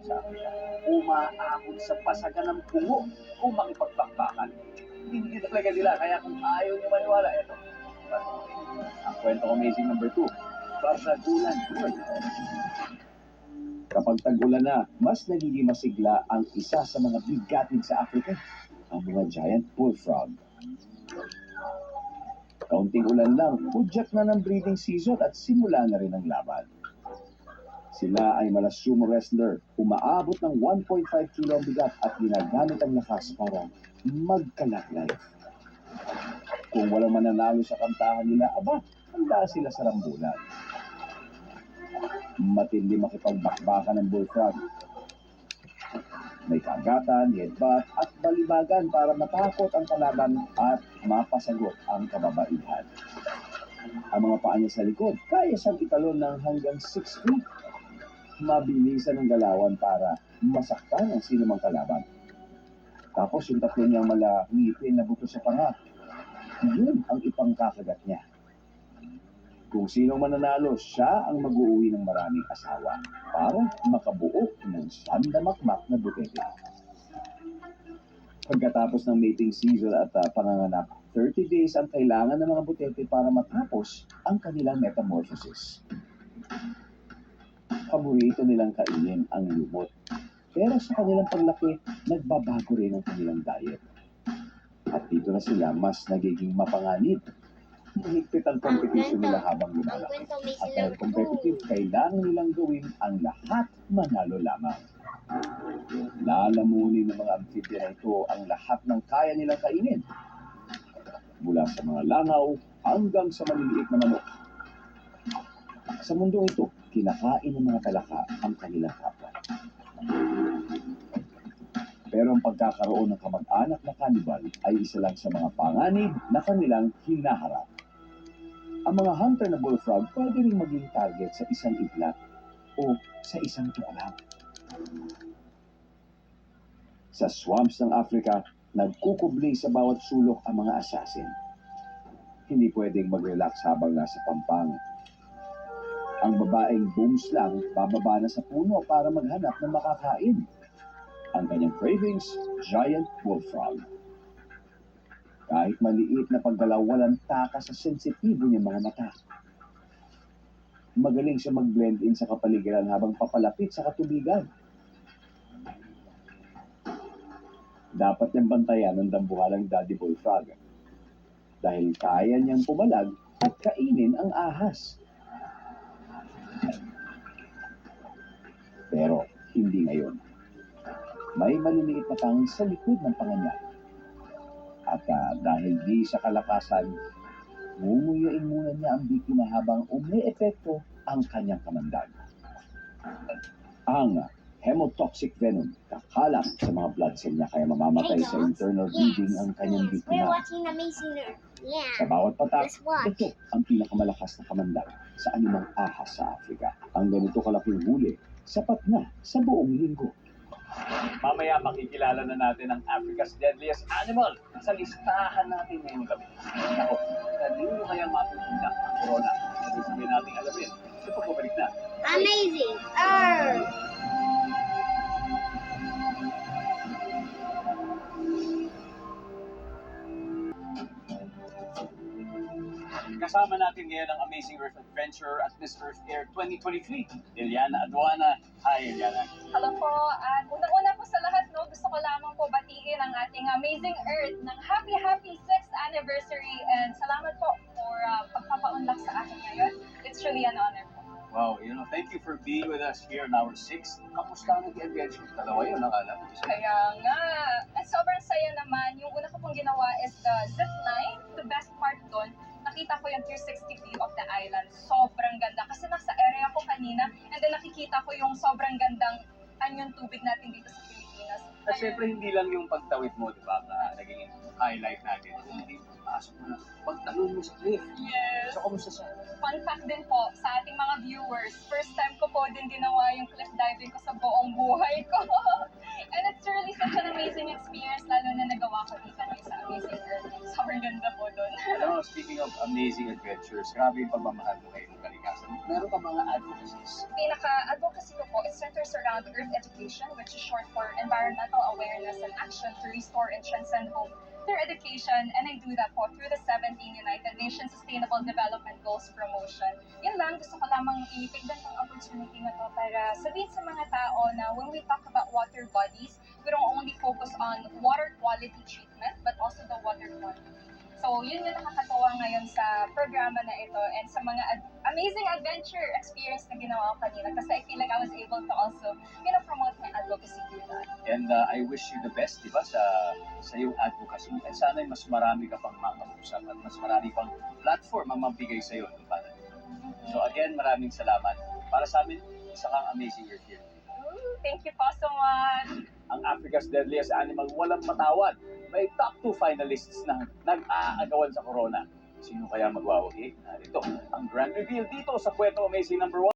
sa Africa. Umaabot sa pasagan ng bungo kung makipagbakbakan. Hindi talaga nila, kaya kung ayaw niyo maniwala, eto. Ang kwentong amazing number 2, Bardagulan Bull. Kapag tag-ulan na, mas nagiging masigla ang isa sa mga bigatin sa Africa, ang mga giant bullfrog. Kaunting ulan lang, hudyat na ng breeding season at simula na rin ang laban. Sila ay mga sumo wrestler, umaabot ng 1.5 kilo ang bigat at ginagamit ang lakas para magkalaklay. Kung walang mananalo sa kantahan nila, aba, handa sila sa rambulan. Matindi makipagbakbakan ng bullfrog. May kagatan, headbutt at balibagan para matakot ang kalaban at mapasagot ang kababaihan. Ang mga paa niya sa likod, kaya siyang italon ng hanggang 6 feet. Mabilisan ang galawan para masaktan ang sinumang kalaban. Tapos yung tatlo niyang malangipin na buto sa panga, yun ang ipangkakagat niya. Kung sino mananalo, siya ang mag-uuwi ng maraming asawa para makabuo ng sandamakmak na butete. Pagkatapos ng mating season at panganganak, 30 days ang kailangan ng mga butete para matapos ang kanilang metamorphosis. Paborito nilang kainin ang lumot. Pero sa kanilang paglaki, nagbabago rin ang kanilang diet. At dito na sila mas nagiging mapanganib. Mahigpit ang competition nila habang lumalaki. At dahil competitive, kailangan nilang gawin ang lahat manalo lamang. Lalamunin ng mga amphibia na ito ang lahat ng kaya nilang kainin. Mula sa mga langaw hanggang sa maliliit na manok. Sa mundong ito, kinakain ng mga talaka ang kanilang kapwa. Pero ang pagkakaroon ng kamag-anak na kanibal ay isa lang sa mga panganib na kanilang hinaharap. Ang mga hunter na bullfrog pwede rin maging target sa isang iglat o sa isang tuklaw. Sa swamps ng Africa, nagkukubli sa bawat sulok ang mga assassin. Hindi pwedeng mag-relax habang nasa pampang. Ang babaeng booms lang, bababa na sa puno para maghanap ng makakain. Ang kanyang cravings, giant bullfrog. Kahit maliit na paggalaw, walang taka sa sensitibo niyang mga mata. Magaling siya mag-blend in sa kapaligiran habang papalapit sa katubigan. Dapat niyang bantayan ng dambuhalang daddy bullfrog dahil kaya niyang pumalag at kainin ang ahas. Pero hindi ngayon. May maliliit na pang sa likod ng panga niya. At dahil di sa kalakasan, mumuyain muna niya ang biktima habang umi-epekto ang kanyang kamandag. Ang hemotoxic venom kakalap sa mga blood cell niya kaya mamamatay sa internal bleeding ang kanyang biktima. Sa bawat patak, ito ang pinakamalakas na kamandag sa anumang ahas sa Africa. Ang ganito kalaking huli, sapat na sa buong linggo. Mamaya makikilala na natin ang Africa's deadliest animal sa listahan natin ngayong gabi. Ako, kanino kaya matutundak ang corona? Sabi natin alamin. Ito pagbabalik na. Amazing Earth! Kasama natin ngayon ang Amazing Earth Adventure at Miss Earth Air 2023, Liliana Aduana. Hi, Liliana. Hello po. At unang-una po sa lahat, no, gusto ko lamang po batiin ang ating Amazing Earth ng happy 6th anniversary. And salamat po for pagpapaunlak sa akin ngayon. It's truly an honor po. Wow, thank you for being with us here in our 6th. Kamusta ang nag-adventure? Dalawa yun, nakala ko. Kaya nga. At sobrang saya naman. Yung una ko pong ginawa is the zip line. The best part doon, nakita ko yung 360 view of the island. Sobrang ganda. Kasi nasa area ko kanina, and then nakikita ko yung sobrang gandang anyong tubig natin dito sa Pilipinas. At syempre, hindi lang yung pagtawid mo, di ba, na naging highlight natin. Hindi pasok mo na, pagtalon mo sa cliff. Yes. So, kamusta siya? Fun fact din po sa ating mga viewers, first time ko po din ginawa yung cliff diving ko sa buong buhay ko. And it's really such an amazing experience, lalo na nagawa ko dito ngayon sa Amazing Earth. Sobrang ganda po doon. Alam mo, speaking of amazing adventures, grabe yung pagmamahal mo kay Lucas. kalikasan, meron ka mga advocacies. Pinaka-advocacy ko po, it centers around Earth education, which is short for environmental awareness and action to restore and transcend hope through education. And I do that po through the 17 United Nations Sustainable Development Goals promotion. Yun lang, gusto ko lamang i-take ng opportunity na to para sabihin sa mga tao na when we talk about water bodies, we don't only focus on water quality treatment, but also the water quantity. So, yun yung nakakatawa ngayon sa programa na ito and sa mga amazing adventure experience na ginawa ko kanina kasi I feel like I was able to also, promote my advocacy through that. And I wish you the best, di ba, sa iyong advocacy. And sana mas marami ka pang makausap at mas marami pang platform ang mabigay sa iyo. So again, maraming salamat. Para sa amin, isa kang amazing year here. Thank you po so much. Ang Africa's Deadliest Animal walang matawad. May top 2 finalists na nag-aagawan sa corona. Sino kaya magwawagi? Narito ang grand reveal dito sa Kwento Amazing #1.